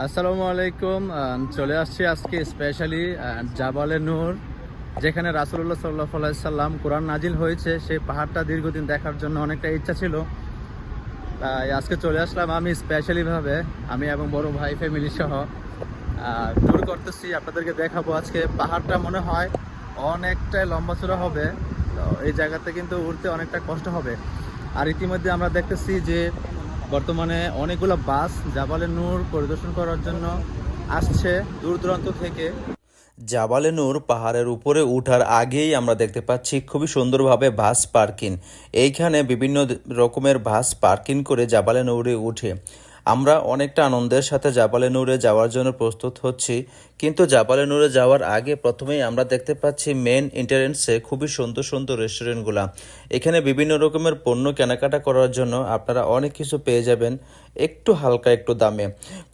আসসালামু আলাইকুম। চলে আসছি আজকে স্পেশালি জাবালে নূর, যেখানে রাসূলুল্লাহ সাল্লাল্লাহু আলাইহি সাল্লাম কোরআন নাজিল হয়েছে। সেই পাহাড়টা দীর্ঘদিন দেখার জন্য অনেকটা ইচ্ছা ছিল, তাই আজকে চলে আসলাম আমি স্পেশালিভাবে। আমি এবং বড় ভাই ফ্যামিলি সহ ট্যুর করতেছি, আপনাদেরকে দেখাবো। আজকে পাহাড়টা মনে হয় অনেকটাই লম্বা চড়া হবে, তো এই জায়গাতে কিন্তু উঠতে অনেকটা কষ্ট হবে। আর ইতিমধ্যে আমরা দেখতেছি যে বর্তমানে অনেকগুলো বাস জাবালে নূর পরিদর্শন করার জন্য আসছে দূর দূরান্ত থেকে। জাবালে নূর পাহাড়ের উপরে ওঠার আগেই আমরা দেখতে পাচ্ছি খুবই সুন্দরভাবে বাস পার্কিং। এইখানে বিভিন্ন রকমের বাস পার্কিং করে জাবালে নূরে উঠে আমরা অনেকটা আনন্দের সাথে জাবালে নূরে যাওয়ার জন্য প্রস্তুত হচ্ছি। কিন্তু জাবালে নূরে যাওয়ার আগে প্রথমেই আমরা দেখতে পাচ্ছি মেন এন্ট্রান্সে খুবই সুন্দর সুন্দর রেস্টুরেন্টগুলা। এখানে বিভিন্ন রকমের পণ্য কেনাকাটা করার জন্য আপনারা অনেক কিছু পেয়ে যাবেন একটু হালকা একটু দামে,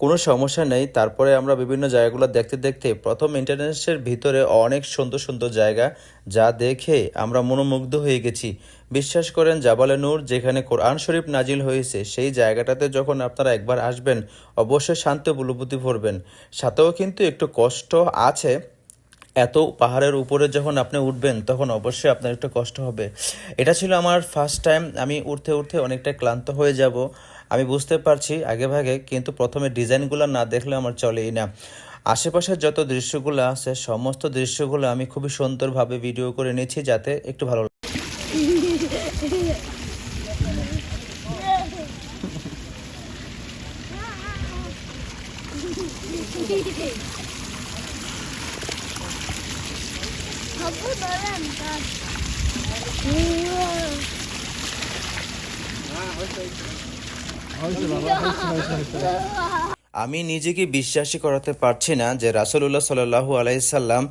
কোনো সমস্যা নেই। তারপরে আমরা বিভিন্ন জায়গাগুলো দেখতে দেখতে প্রথম এন্ট্রান্সের ভিতরে অনেক সুন্দর সুন্দর জায়গা, যা দেখে আমরা মনোমুগ্ধ হয়ে গেছি। বিশ্বাস করেন, জাবালে নূর যেখানে কোরআন শরীফ নাজিল হয়েছে সেই জায়গাটাতে যখন আপনারা একবার আসবেন অবশ্যই শান্তি অনুভূতি করবেন। সাথেও কিন্তু একটু কষ্ট আছে, এত পাহাড়ের উপরে যখন আপনি উঠবেন তখন অবশ্যই আপনার একটু কষ্ট হবে। এটা ছিল আমার ফার্স্ট টাইম, আমি উঠতে উঠতে অনেকটা ক্লান্ত হয়ে যাব আমি বুঝতে পারছি আগে ভাগে, কিন্তু প্রথমে ডিজাইনগুলো না দেখলে আমার চলেই না। আশেপাশের যত দৃশ্যগুলো আছে সমস্ত দৃশ্যগুলো আমি খুবই সুন্দরভাবে ভিডিও করে নিয়েছি যাতে একটু ভালো লাগে। আমি নিজেকে বিশ্বাসই করাতে পারছি না যে রাসূলুল্লাহ সাল্লাল্লাহু আলাইহি সাল্লাম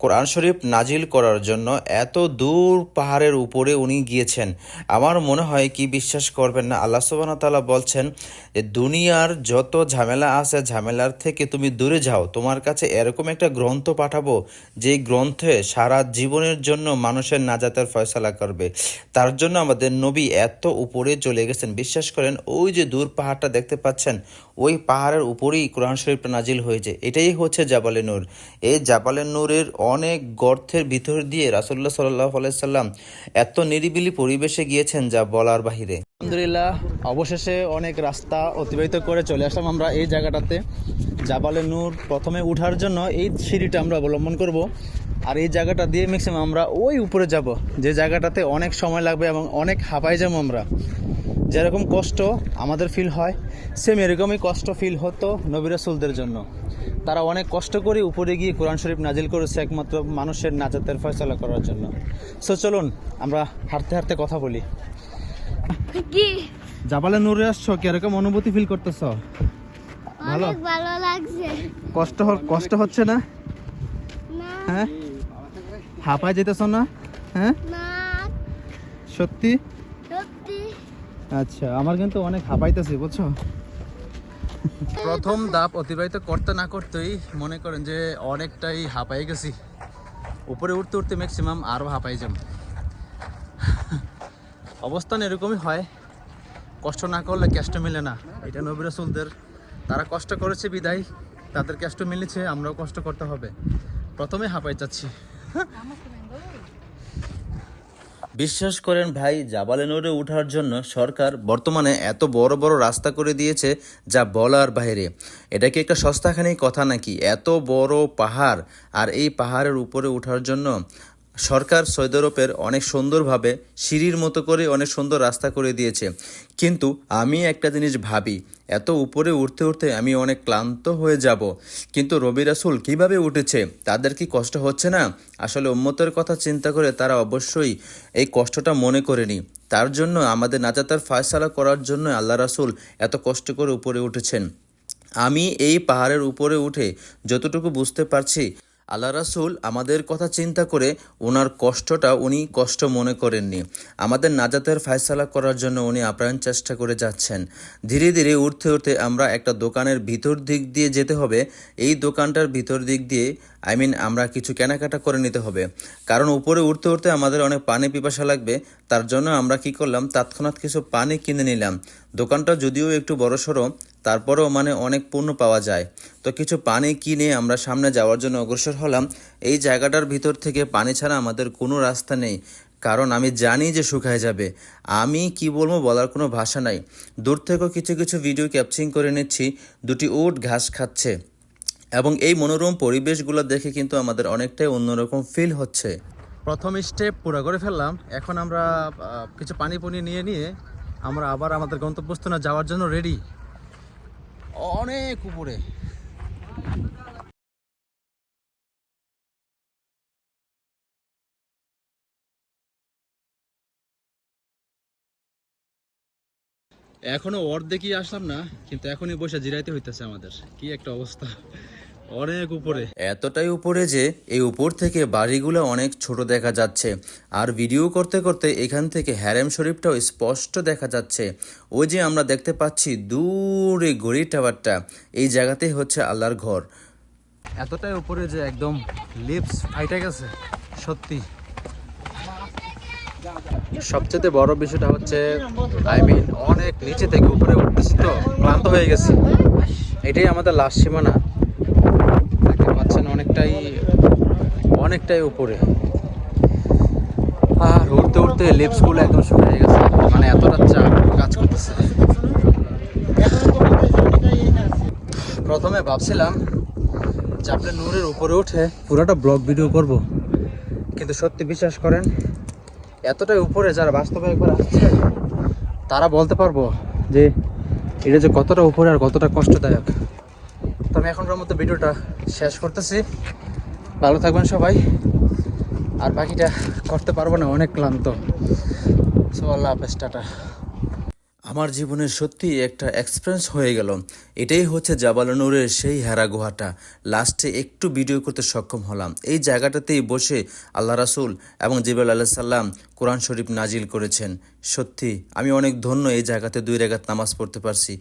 কোরআন শরীফ নাজিল করার জন্য এত দূর পাহাড়ের উপরে উনি গিয়েছেন। আমার মনে হয় কি বিশ্বাস করবেন না, আল্লাহ সুবহানাহু ওয়া তাআলা বলছেন যে দুনিয়ার যত ঝামেলা আছে ঝামেলার থেকে তুমি দূরে যাও, তোমার কাছে এরকম একটা গ্রন্থ পাঠাবো যেই গ্রন্থে সারা জীবনের জন্য মানুষের নাজাতের ফয়সালা করবে। তার জন্য আমাদের নবী এত উপরে চলে গেছেন। বিশ্বাস করেন, ওই যে দূর পাহাড়টা দেখতে পাচ্ছেন ওই পাহাড়ের উপরেই কোরআন শরীফটা নাজিল হয়েছে। এটাই হচ্ছে জাবালে নূর। এই জাবালে নূরের অনেক গর্তের ভিতর দিয়ে রাসূলুল্লাহ সাল্লাল্লাহু আলাইহি সাল্লাম এত নিরিবিলি পরিবেশে গিয়েছেন যা বলার বাহিরে। আলহামদুলিল্লাহ, অবশেষে অনেক রাস্তা অতিবাহিত করে চলে আসলাম আমরা এই জায়গাটাতে। জাবালে নূর প্রথমে উঠার জন্য এই সিঁড়িটা আমরা অবলম্বন করব, আর এই জায়গাটা দিয়ে ম্যাক্সিমাম আমরা ওই উপরে যাব, যে জায়গাটাতে অনেক সময় লাগবে এবং অনেক হাঁপাই যাবো আমরা। যেরকম কষ্ট আমাদের ফিল হয় সেম এরকমই কষ্ট ফিল হতো নবী রাসূলদের জন্য। তারা অনেক কষ্ট করে উপরে গিয়ে কোরআন শরীফ নাজিল করেছে একমাত্র মানুষের নাজাতের ফয়সালা করার জন্য। সো চলুন আমরা হাঁটতে হাঁটতে কথা বলি। কি জাবালে নূরে আসছো, কিরকম অনুভূতি ফিল করতেছো? ভালো? অনেক ভালো লাগছে। কষ্ট হচ্ছে না? না হ্যাঁ, হাঁপায় যেতেছো না? হ্যাঁ, না সত্যি? সত্যি আচ্ছা, আমার কিন্তু অনেক হাঁপাইতেছি বুঝছো। প্রথম ধাপ অতিবাহিত করতে না করতেই মনে করেন যে অনেকটাই হাঁপাই গেছি। উপরে উঠতে উঠতে ম্যাক্সিমাম আরও হাঁপাই যাব। অবস্থান এরকমই হয়, কষ্ট না করলে কষ্ট মিলে না। এটা নবী রাসূলদের, তারা কষ্ট করেছে বিদায় তাদের কষ্ট মিলেছে, আমরাও কষ্ট করতে হবে। প্রথমে হাঁপাই যাচ্ছি। বিশ্বাস করেন ভাই, জাবালে নূরে ওঠার জন্য সরকার বর্তমানে এত বড় বড় রাস্তা করে দিয়েছে যা বলার বাইরে। এটা কি একটা সস্তাখানি কথা নাকি? এত বড় পাহাড়, আর এই পাহাড়ের উপরে ওঠার জন্য সরকার সৌদি আরবের অনেক সুন্দরভাবে সিঁড়ির মতো করে অনেক সুন্দর রাস্তা করে দিয়েছে। কিন্তু আমি একটা জিনিস ভাবি, এত উপরে উঠতে উঠতে আমি অনেক ক্লান্ত হয়ে যাব, কিন্তু নবী রাসূল কীভাবে উঠেছে, তাদের কি কষ্ট হচ্ছে না? আসলে উম্মতের কথা চিন্তা করে তারা অবশ্যই এই কষ্টটা মনে করেনি। তার জন্য আমাদের নাজাতের ফয়সালা করার জন্য আল্লাহ রাসূল এত কষ্ট করে উপরে উঠেছেন। আমি এই পাহাড়ের উপরে উঠে যতটুকু বুঝতে পারছি, আল্লাহ রাসূল আমাদের কথা চিন্তা করে ওনার কষ্টটা উনি কষ্ট মনে করেননি। আমাদের নাজাতের ফয়সালা করার জন্য উনি আপ্রাণ চেষ্টা করে যাচ্ছেন। ধীরে ধীরে উঠতে উঠতে আমরা একটা দোকানের ভিতর দিক দিয়ে যেতে হবে। এই দোকানটার ভিতর দিক দিয়ে আমরা কিছু কেনাকাটা করে নিতে হবে, কারণ উপরে উঠতে উঠতে আমাদের অনেক পানি পিপাসা লাগবে। তার জন্য আমরা কি করলাম, তৎক্ষণাৎ কিছু পানি কিনে নিলাম। দোকানটা যদিও একটু বড়সড়, তারপরেও মানে অনেক পণ্য পাওয়া যায়। তো কিছু পানি কিনে আমরা সামনে যাওয়ার জন্য অগ্রসর হলাম। এই জায়গাটার ভিতর থেকে পানি ছাড়া আমাদের কোনো রাস্তা নেই, কারণ আমি জানি যে শুকায় যাবে। আমি কি বলবো, বলার কোনো ভাষা নাই। দূর থেকেও কিছু কিছু ভিডিও ক্যাপচারিং করে নিচ্ছি। দুটি উট ঘাস খাচ্ছে এবং এই মনোরম পরিবেশগুলো দেখে কিন্তু আমাদের অনেকটাই অন্যরকম ফিল হচ্ছে। প্রথম স্টেপ পুরো করে ফেললাম। এখন আমরা কিছু পানি নিয়ে আমরা আবার আমাদের গন্তব্যস্থানে যাওয়ার জন্য রেডি। অনেক উপরে। এখনো অর্ধেকই আসলাম না, কিন্তু এখনই বসে জিরাইতে হইতেছে আমাদের। কি একটা অবস্থা, অনেক উপরে। এতটাই উপরে যে এই উপর থেকে বাড়িগুলো অনেক ছোট দেখা যাচ্ছে। আর ভিডিও করতে করতে এখান থেকে হ্যারেম শরীফটাও স্পষ্ট দেখা যাচ্ছে। ওই যে আমরা দেখতে পাচ্ছি দূরে ঘড়ি টাওয়ারটা, এই জায়গাতেই হচ্ছে আল্লাহর ঘর। এতটাই উপরে যে একদম লিপস ফাইটে গেছে সত্যি। সবচেয়ে বড় বিষয়টা হচ্ছে অনেক নিচে থেকে উপরে উঠতেছি, তো ক্লান্ত হয়ে গেছি। এটাই আমাদের লাস্ট সীমানা। দেখতে পাচ্ছেন অনেকটাই উপরে। আর উঠতে উঠতে লিপসগুলো একদম শুকিয়ে গেছে, মানে এতটা চাপ কাজ করতেছে। প্রথমে ভাবছিলাম জাবলে নূরের উপরে উঠে পুরোটা ব্লগ ভিডিও করব, কিন্তু সত্যি বিশ্বাস করেন, এতটাই উপরে যারা বাস্তবে একবার আসছে তারা বলতে পারবো যে এটা যে কতটা উপরে আর কতটা কষ্টদায়ক। তো আমি এখনকার মতো ভিডিওটা শেষ করতেছি। ভালো থাকবেন সবাই। আর বাকিটা করতে পারবো না, অনেক ক্লান্ত। সো আল্লাহ হাফেজ, টাটা। আমার জীবনের সত্যি একটা এক্সপিরিয়েন্স হয়ে গেল। এটাই হচ্ছে জাবাল নূরের সেই হেরা গুহাটা। লাস্টে একটু ভিডিও করতে সক্ষম হলাম। এই জায়গাটাতেই বসে আল্লাহ রাসূল এবং জিবরাইল আলাইহিস সালাম কোরআন শরীফ নাজিল করেছেন। সত্যি আমি অনেক ধন্য, এই জায়গাতে 2 রাকাত নামাজ পড়তে পারছি।